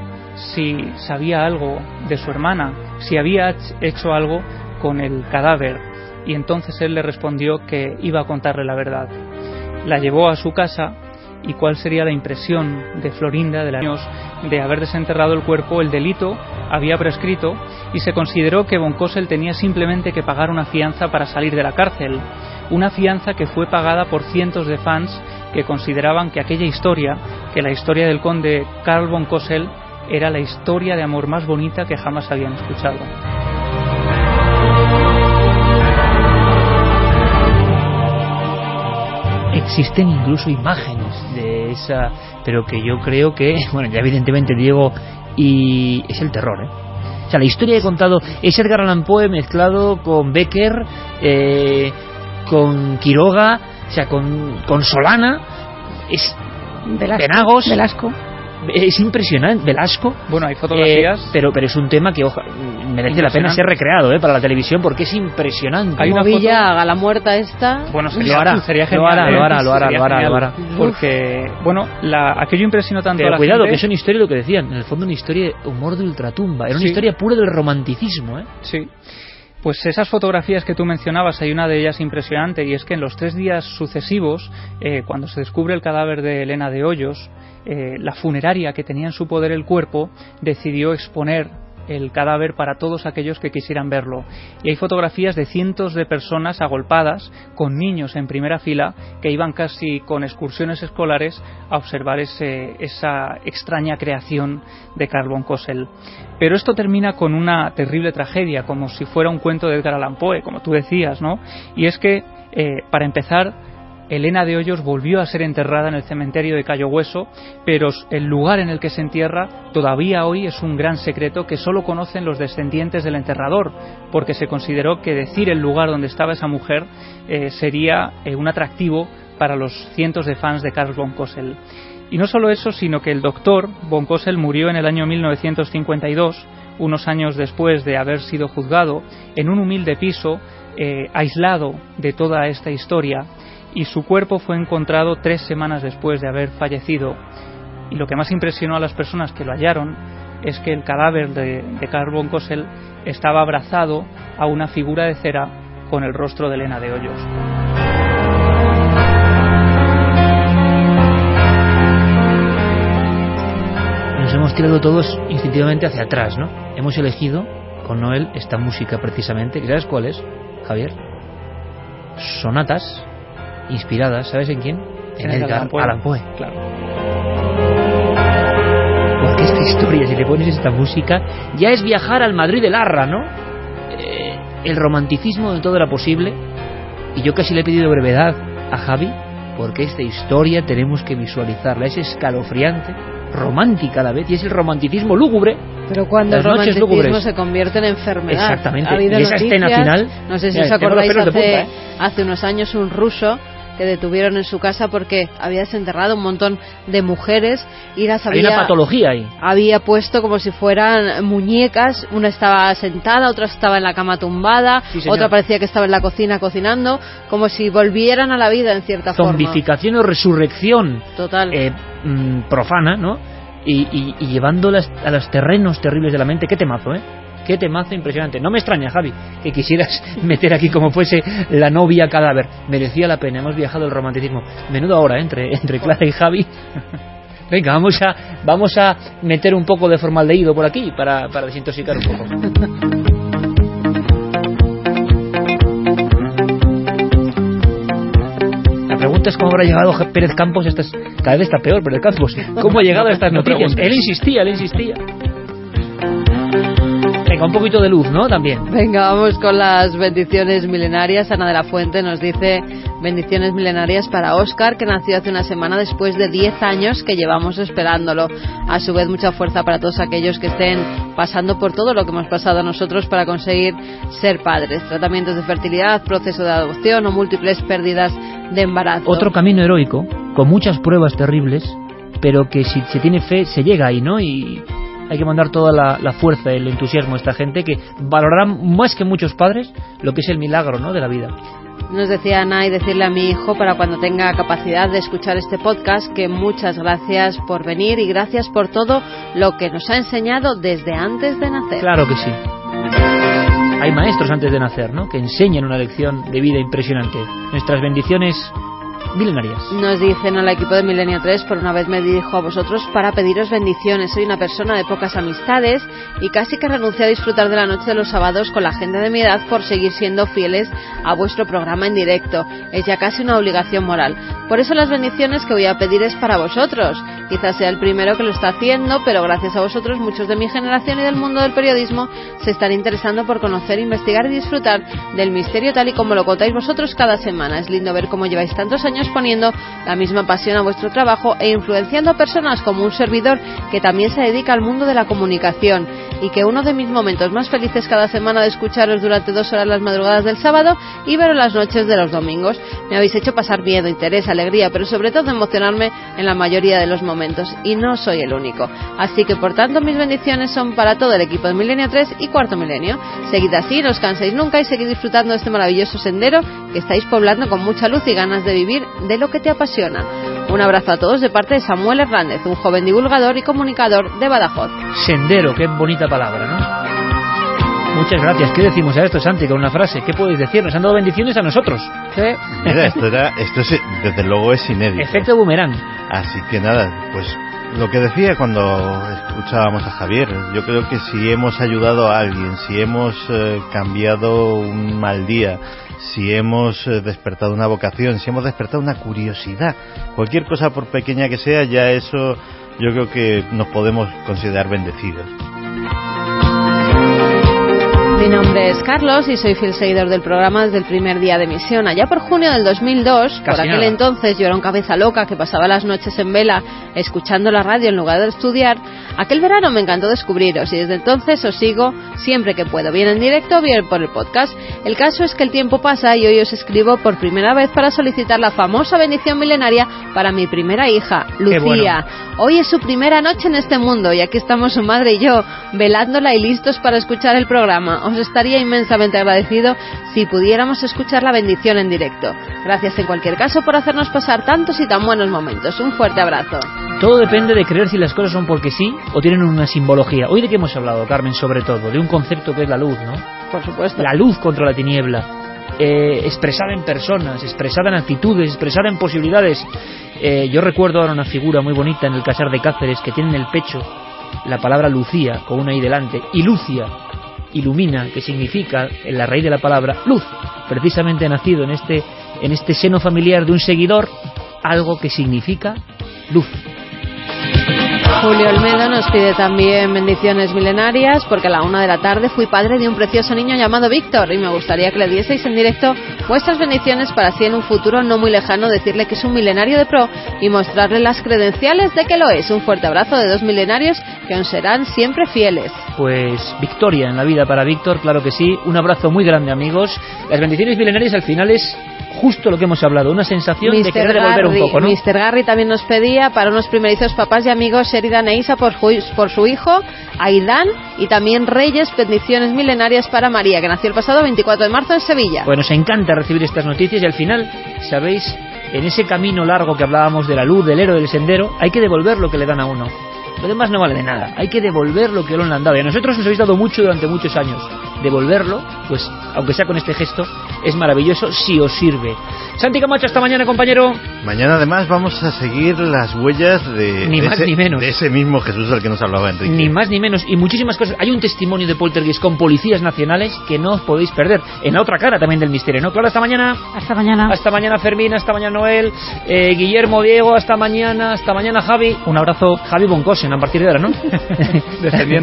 si sabía algo de su hermana, si había hecho algo con el cadáver, y entonces él le respondió que iba a contarle la verdad. La llevó a su casa, y cuál sería la impresión de Florinda de años de haber desenterrado el cuerpo. El delito había prescrito y se consideró que von Cosel tenía simplemente que pagar una fianza para salir de la cárcel, una fianza que fue pagada por cientos de fans que consideraban que aquella historia, que la historia del conde Karl von Cosel, era la historia de amor más bonita que jamás habían escuchado. Existen incluso imágenes de esa, pero que yo creo que, bueno, ya evidentemente Diego, y es el terror, O sea, la historia que he contado es Edgar Allan Poe mezclado con Becker, con Quiroga, o sea, con Solana, es Velasco. Es impresionante, Velasco. Bueno, hay fotografías. Pero es un tema que merece la pena ser recreado para la televisión, porque es impresionante. Hay una villa a la muerta esta. Bueno, sería genial. Lo hará. Porque, bueno, aquello impresionó tanto pero a la cuidado, gente. que es una historia, lo que decían, en el fondo una historia de humor de ultratumba. Era una historia pura del romanticismo, Sí. Pues esas fotografías que tú mencionabas, hay una de ellas impresionante, y es que en los 3 días sucesivos, cuando se descubre el cadáver de Elena de Hoyos, la funeraria que tenía en su poder el cuerpo decidió exponer el cadáver para todos aquellos que quisieran verlo. Y hay fotografías de cientos de personas agolpadas, con niños en primera fila, que iban casi con excursiones escolares a observar esa extraña creación de Karl von Cosel. Pero esto termina con una terrible tragedia, como si fuera un cuento de Edgar Allan Poe, como tú decías, ¿no? Y es que, para empezar, Elena de Hoyos volvió a ser enterrada en el cementerio de Cayo Hueso, pero el lugar en el que se entierra todavía hoy es un gran secreto que solo conocen los descendientes del enterrador, porque se consideró que decir el lugar donde estaba esa mujer sería un atractivo para los cientos de fans de Karl von Cosel. Y no solo eso, sino que el doctor von Cosel murió en el año 1952, unos años después de haber sido juzgado, en un humilde piso, aislado de toda esta historia, y su cuerpo fue encontrado 3 semanas después de haber fallecido. Y lo que más impresionó a las personas que lo hallaron es que el cadáver de Karl von Cosel estaba abrazado a una figura de cera con el rostro de Elena de Hoyos. Nos hemos tirado todos instintivamente hacia atrás, ¿no? Hemos elegido con Noel esta música precisamente, ¿sabes cuál es, Javier? Sonatas inspiradas, ¿sabes en quién? En Edgar Allan Poe. Claro. Porque esta historia, si le pones esta música, ya es viajar al Madrid de Larra, ¿no? El romanticismo de todo era posible. Y yo casi le he pedido brevedad a Javi, porque esta historia tenemos que visualizarla. Es escalofriante, romántica a la vez, y es el romanticismo lúgubre. Pero cuando el romanticismo se convierte en enfermedad. Exactamente. Ha habido y esa escena final, no sé si os acordáis hace unos años, un ruso que detuvieron en su casa porque había desenterrado un montón de mujeres y las Hay una patología ahí. había puesto como si fueran muñecas. Una estaba sentada, otra estaba en la cama tumbada, Sí, señor. otra parecía que estaba en la cocina cocinando, como si volvieran a la vida en cierta forma. Zombificación o resurrección Total. profana, ¿no? Y llevándolas a los terrenos terribles de la mente. Qué temazo, ¿eh? Qué temazo impresionante. No me extraña, Javi, que quisieras meter aquí como fuese la novia cadáver. Merecía la pena, hemos viajado el romanticismo. Menudo ahora, entre Clara y Javi. Venga, vamos a meter un poco de formaldehído por aquí para desintoxicar un poco. La pregunta es cómo habrá llegado Pérez Campos. Cada vez está peor Pérez Campos. ¿Cómo ha llegado a estas noticias? Él insistía. Venga, un poquito de luz, ¿no? También. Venga, vamos con las bendiciones milenarias. Ana de la Fuente nos dice: bendiciones milenarias para Óscar, que nació hace una semana después de 10 años que llevamos esperándolo. A su vez, mucha fuerza para todos aquellos que estén pasando por todo lo que hemos pasado nosotros para conseguir ser padres. Tratamientos de fertilidad, proceso de adopción o múltiples pérdidas de embarazo. Otro camino heroico, con muchas pruebas terribles, pero que si se tiene fe se llega ahí, ¿no? Y hay que mandar toda la fuerza, el entusiasmo a esta gente que valorará más que muchos padres lo que es el milagro, ¿no?, de la vida. Nos decía Ana, y decirle a mi hijo, para cuando tenga capacidad de escuchar este podcast, que muchas gracias por venir y gracias por todo lo que nos ha enseñado desde antes de nacer. Claro que sí. Hay maestros antes de nacer, ¿no?, que enseñan una lección de vida impresionante. Nuestras bendiciones milenarias. Nos dicen al equipo de Milenio 3: por una vez me dirijo a vosotros para pediros bendiciones. Soy una persona de pocas amistades y casi que renuncié a disfrutar de la noche de los sábados con la gente de mi edad por seguir siendo fieles a vuestro programa en directo. Es ya casi una obligación moral. Por eso las bendiciones que voy a pedir es para vosotros. Quizás sea el primero que lo está haciendo, pero gracias a vosotros muchos de mi generación y del mundo del periodismo se están interesando por conocer, investigar y disfrutar del misterio tal y como lo contáis vosotros cada semana. Es lindo ver cómo lleváis tantos años poniendo la misma pasión a vuestro trabajo e influenciando a personas como un servidor que también se dedica al mundo de la comunicación, y que uno de mis momentos más felices cada semana de escucharos durante 2 horas las madrugadas del sábado y veros las noches de los domingos. Me habéis hecho pasar miedo, interés, alegría, pero sobre todo emocionarme en la mayoría de los momentos, y no soy el único. Así que por tanto mis bendiciones son para todo el equipo de Milenio 3 y Cuarto Milenio. Seguid así, no os canséis nunca y seguid disfrutando de este maravilloso sendero que estáis poblando con mucha luz y ganas de vivir de lo que te apasiona. Un abrazo a todos de parte de Samuel Hernández, un joven divulgador y comunicador de Badajoz. Sendero, qué bonita palabra, ¿no? Muchas gracias. ¿Qué decimos a esto, Santi, con una frase? ¿Qué podéis decir? Nos han dado bendiciones a nosotros. ¿Sí? Mira, esto es, desde luego es inédito. Efecto boomerang. Así que nada, pues lo que decía cuando escuchábamos a Javier, yo creo que si hemos ayudado a alguien, si hemos cambiado un mal día, si hemos despertado una vocación, si hemos despertado una curiosidad, cualquier cosa por pequeña que sea, ya eso yo creo que nos podemos considerar bendecidos. Mi nombre es Carlos y soy fiel seguidor del programa desde el primer día de emisión. Allá por junio del 2002, por aquel entonces yo era un cabeza loca que pasaba las noches en vela escuchando la radio en lugar de estudiar. Aquel verano me encantó descubriros y desde entonces os sigo siempre que puedo, bien en directo o bien por el podcast. El caso es que el tiempo pasa y hoy os escribo por primera vez para solicitar la famosa bendición milenaria para mi primera hija, Lucía. Bueno. Hoy es su primera noche en este mundo y aquí estamos su madre y yo, velándola y listos para escuchar el programa. Os estaría inmensamente agradecido si pudiéramos escuchar la bendición en directo. Gracias en cualquier caso por hacernos pasar tantos y tan buenos momentos. Un fuerte abrazo. Todo depende de creer si las cosas son porque sí o tienen una simbología. Hoy de qué hemos hablado, Carmen, sobre todo, de un concepto que es la luz, ¿no? Por supuesto. La luz contra la tiniebla, expresada en personas, expresada en actitudes, expresada en posibilidades. Yo recuerdo ahora una figura muy bonita en el Casar de Cáceres que tiene en el pecho la palabra Lucía con una I delante, y Lucia, ilumina, que significa en la raíz de la palabra luz. Precisamente ha nacido en este seno familiar de un seguidor algo que significa luz. Julio Olmedo nos pide también bendiciones milenarias porque a la 1 de la tarde fui padre de un precioso niño llamado Víctor y me gustaría que le dieseis en directo vuestras bendiciones para así en un futuro no muy lejano decirle que es un milenario de pro y mostrarle las credenciales de que lo es. Un fuerte abrazo de 2 milenarios que os serán siempre fieles. Pues victoria en la vida para Víctor, claro que sí. Un abrazo muy grande, amigos. Las bendiciones milenarias al final es justo lo que hemos hablado, una sensación de querer devolver un poco, ¿no? Mr. Garry también nos pedía para unos primerizos papás y amigos Sheridan e Isa por su hijo Aidan, y también Reyes, bendiciones milenarias para María, que nació el pasado 24 de marzo en Sevilla. Pues nos encanta recibir estas noticias y al final, ¿sabéis? En ese camino largo que hablábamos de la luz, del héroe, del sendero, hay que devolver lo que le dan a uno. Lo demás no vale de nada, hay que devolver lo que le han dado, y a nosotros nos habéis dado mucho durante muchos años. Devolverlo, pues aunque sea con este gesto, es maravilloso si os sirve. Santi Camacho, hasta mañana, compañero. Mañana además vamos a seguir las huellas de ese mismo Jesús del que nos hablaba Enrique. Ni más ni menos, y muchísimas cosas. Hay un testimonio de Poltergeist con policías nacionales que no os podéis perder. En la otra cara también del misterio, ¿no? Claro, hasta mañana. Hasta mañana. Hasta mañana, Fermín, hasta mañana, Noel, Guillermo, Diego, hasta mañana, Javi. Un abrazo. Javi Boncosen, a partir de ahora, ¿no? Descendiente.